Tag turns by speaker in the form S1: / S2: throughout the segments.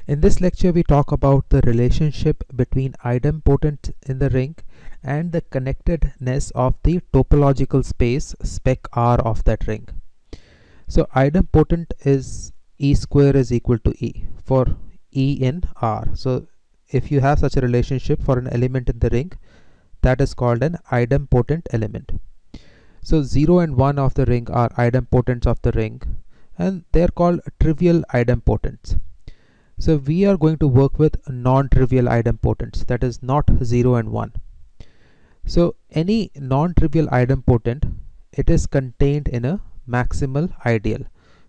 S1: In this lecture, we talk about the relationship between idempotents in the ring and the connectedness of the topological space spec R of that ring. So idempotent is E square is equal to E for E in R. So if you have such a relationship for an element in the ring, that is called an idempotent element. So 0 and 1 of the ring are idempotents of the ring, and they are called trivial idempotents. So we are going to work with non-trivial idempotents, that is not 0 and 1. So any non-trivial idempotent, it is contained in a maximal ideal.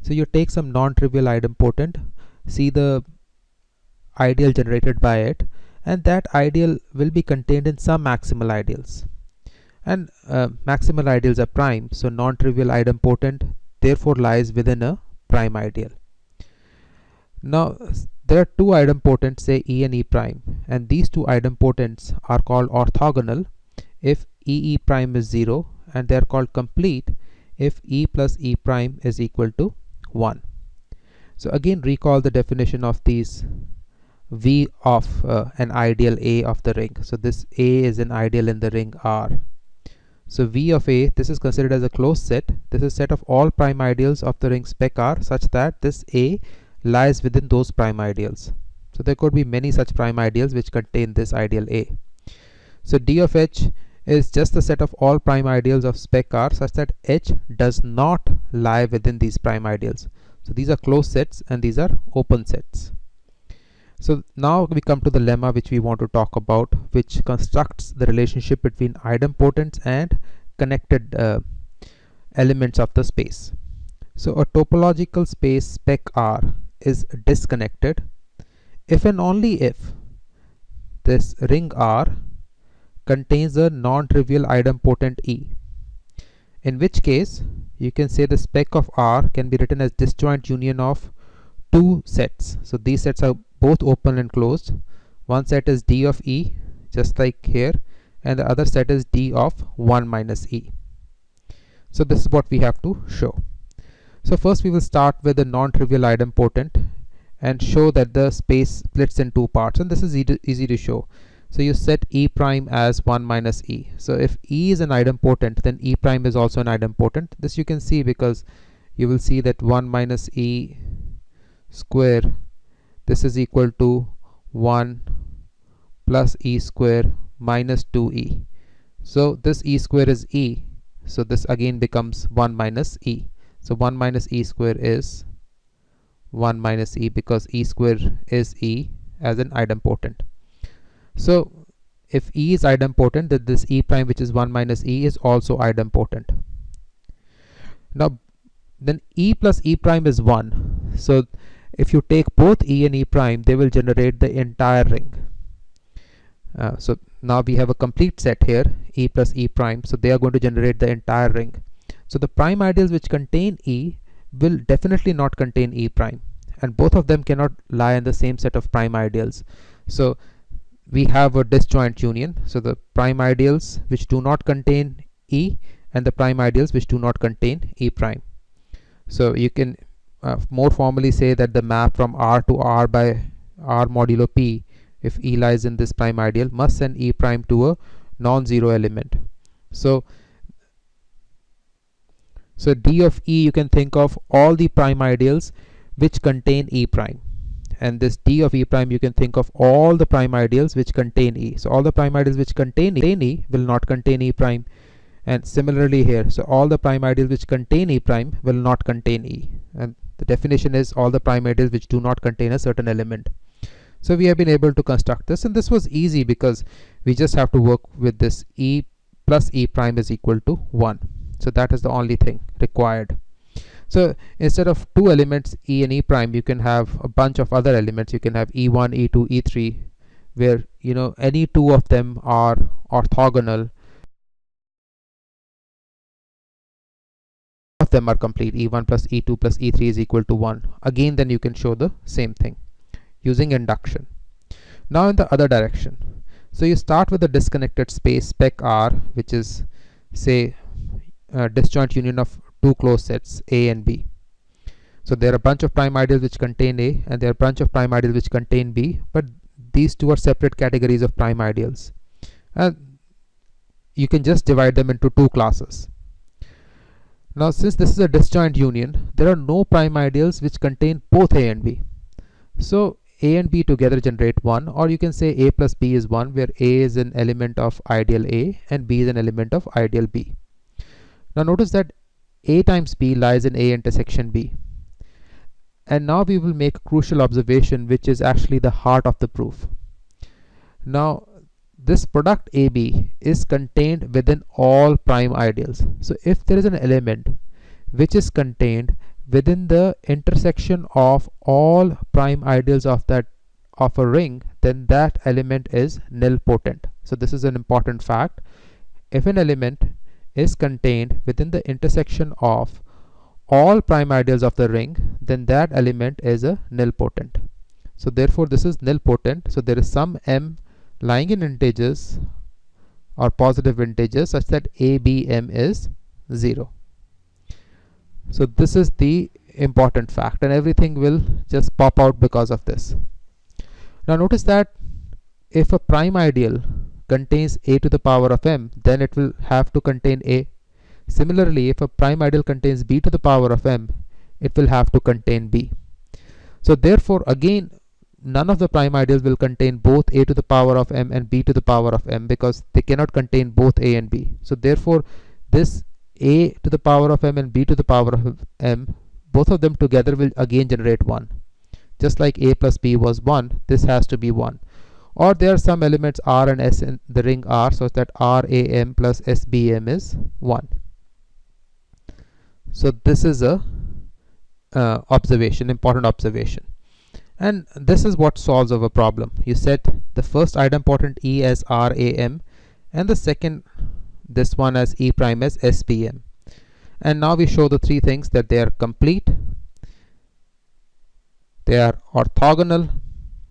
S1: So you take some non-trivial idempotent, see the ideal generated by it, and that ideal will be contained in some maximal ideals. And maximal ideals are prime, so non-trivial idempotent therefore lies within a prime ideal. Now there are two idempotents, say E and E prime, and these two idempotents are called orthogonal if E prime is 0, and they are called complete if E plus E prime is equal to 1. So again, recall the definition of these V of an ideal A of the ring. So this A is an ideal in the ring R. So V of A, this is considered as a closed set. This is a set of all prime ideals of the ring spec R such that this A lies within those prime ideals. So there could be many such prime ideals which contain this ideal A. So D of H is just the set of all prime ideals of spec R such that H does not lie within these prime ideals. So these are closed sets and these are open sets. So now we come to the lemma which we want to talk about, which constructs the relationship between idempotents and connected elements of the space. So a topological space spec R is disconnected if and only if this ring R contains a non-trivial idempotent E, in which case you can say the spec of R can be written as disjoint union of two sets. So these sets are both open and closed. One set is D of E, just like here, and the other set is D of 1 minus E. So this is what we have to show. So first we will start with the non-trivial idempotent and show that the space splits in two parts, and this is easy to show. So you set E prime as 1 minus E. So if E is an idempotent, then E prime is also an idempotent. This you can see because you will see that 1 minus E square, this is equal to 1 plus E square minus 2E. So this E square is E, so this again becomes 1 minus E. So 1 minus E square is 1 minus E because E square is E as an idempotent. So if E is idempotent, then this E prime, which is 1 minus E, is also idempotent. Now then E plus E prime is 1. So if you take both E and E prime, they will generate the entire ring. So now we have a complete set here, E plus E prime, so they are going to generate the entire ring. So the prime ideals which contain E will definitely not contain E prime, and both of them cannot lie in the same set of prime ideals. So we have a disjoint union. So the prime ideals which do not contain E and the prime ideals which do not contain E prime. So you can more formally say that the map from R to R by R modulo P, if E lies in this prime ideal, must send E prime to a non-zero element. So D of E, you can think of all the prime ideals which contain E prime, and this D of E prime, you can think of all the prime ideals which contain E. So all the prime ideals which contain E will not contain E prime, and similarly here, so all the prime ideals which contain E prime will not contain E, and the definition is all the prime ideals which do not contain a certain element. So we have been able to construct this, and this was easy because we just have to work with this E plus E prime is equal to 1. So that is the only thing required. So instead of two elements E and E prime, you can have a bunch of other elements. You can have E1, E2, E3, where any two of them are orthogonal. Of them are complete. E1 plus E2 plus E3 is equal to 1. Again, then you can show the same thing using induction. Now in the other direction, so you start with a disconnected space spec R, which is say a disjoint union of two closed sets A and B. So there are a bunch of prime ideals which contain A, and there are a bunch of prime ideals which contain B, but these two are separate categories of prime ideals. And you can just divide them into two classes. Now, since this is a disjoint union, there are no prime ideals which contain both A and B. So A and B together generate 1, or you can say A plus B is 1, where A is an element of ideal A and B is an element of ideal B. Now notice that A times B lies in A intersection B. And now we will make a crucial observation, which is actually the heart of the proof. Now this product AB is contained within all prime ideals. So if there is an element which is contained within the intersection of all prime ideals of a ring, then that element is nilpotent. So this is an important fact. If an element is contained within the intersection of all prime ideals of the ring, then that element is a nilpotent. So therefore this is nilpotent. So there is some m lying in integers or positive integers such that ABM is 0. So this is the important fact, and everything will just pop out because of this. Now notice that if a prime ideal contains A to the power of m, then it will have to contain A. Similarly, if a prime ideal contains B to the power of m, it will have to contain B. So therefore again, none of the prime ideals will contain both A to the power of m and B to the power of m, because they cannot contain both A and B. So therefore this A to the power of m and B to the power of m, both of them together will again generate 1. Just like A plus B was 1, this has to be 1. Or there are some elements R and S in the ring R, such that RAM plus SBM is 1. So this is a important observation. And this is what solves our problem. You set the first idempotent E as RAM, and the second, this one, as E prime as SBM. And now we show the three things: that they are complete, they are orthogonal,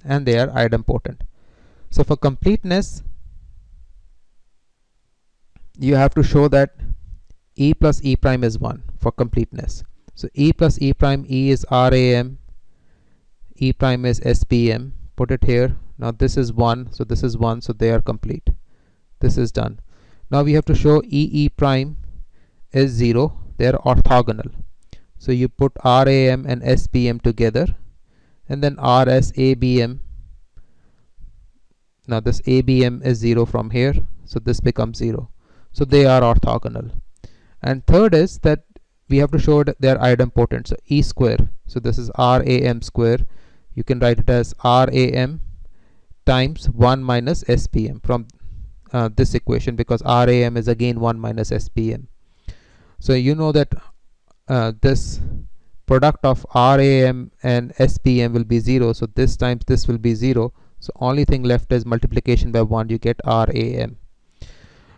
S1: and they are idempotent. So for completeness, you have to show that E plus E prime is 1 for completeness. So E plus E prime, E is RAM, E prime is SBM. Put it here. Now this is 1, so this is 1, so they are complete. This is done. Now we have to show E prime is 0. They are orthogonal. So you put RAM and SBM together, and then RS ABM. Now this ABM is 0 from here, so this becomes 0. So they are orthogonal. And third is that we have to show that they are idempotent. So E square, so this is RAM square. You can write it as RAM times 1 minus SBM from this equation, because RAM is again 1 minus SBM. So you know that this product of RAM and SBM will be 0. So this times this will be 0. So only thing left is multiplication by 1. You get RAM.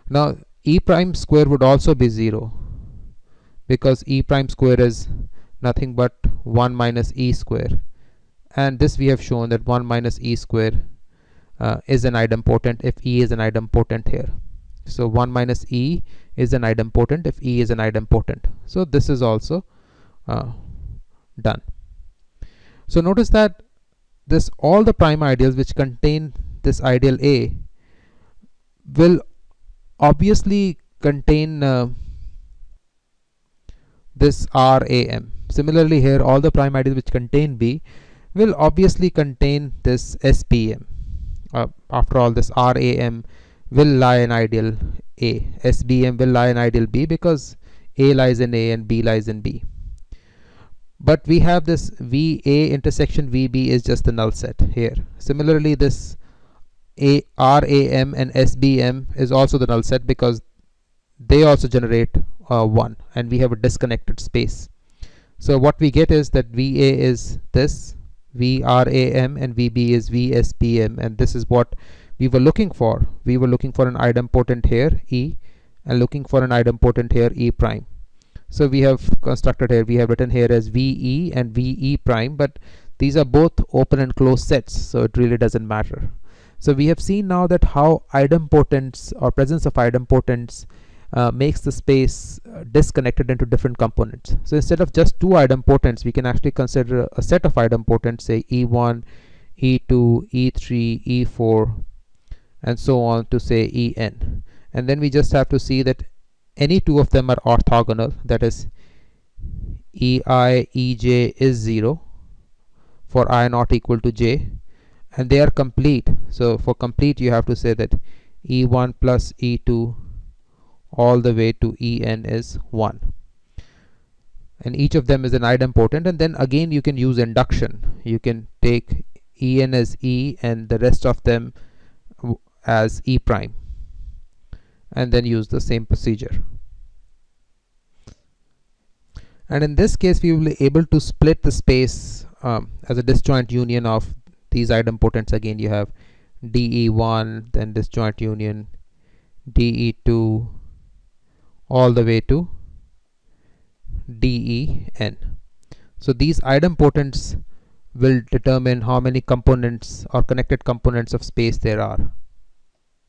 S1: Now E prime square would also be 0, because E prime square is nothing but 1 minus E square. And this we have shown that 1 minus E square is an idempotent if E is an idempotent here. So 1 minus E is an idempotent if E is an idempotent. So this is also done. So notice that all the prime ideals which contain this ideal A will obviously contain this RAM. Similarly here, all the prime ideals which contain B will obviously contain this SBM. After all, this RAM will lie in ideal A. SBM will lie in ideal B, because A lies in A and B lies in B. But we have this VA intersection VB is just the null set here. Similarly, this RAM and SBM is also the null set, because they also generate 1, and we have a disconnected space. So what we get is that VA is this VRAM and VB is VSBM, and this is what we were looking for. We were looking for an idempotent here E, and looking for an idempotent here E prime. So we have constructed here, we have written here as VE and VE prime, but these are both open and closed sets, so it really doesn't matter. So we have seen now that how idempotents or presence of idempotents makes the space disconnected into different components. So instead of just two idempotents, we can actually consider a set of idempotents, say E1, E2, E3, E4, and so on to say En. And then we just have to see that any two of them are orthogonal, that is Ei, Ej is 0 for I not equal to j, and they are complete. So for complete you have to say that E1 plus E2 all the way to En is 1, and each of them is an idempotent. And then again you can use induction. You can take En as E and the rest of them as E prime, and then use the same procedure. And in this case we will be able to split the space as a disjoint union of these idempotents. Again you have DE1, then disjoint union DE2 all the way to DEN. So these idempotents will determine how many components or connected components of space there are.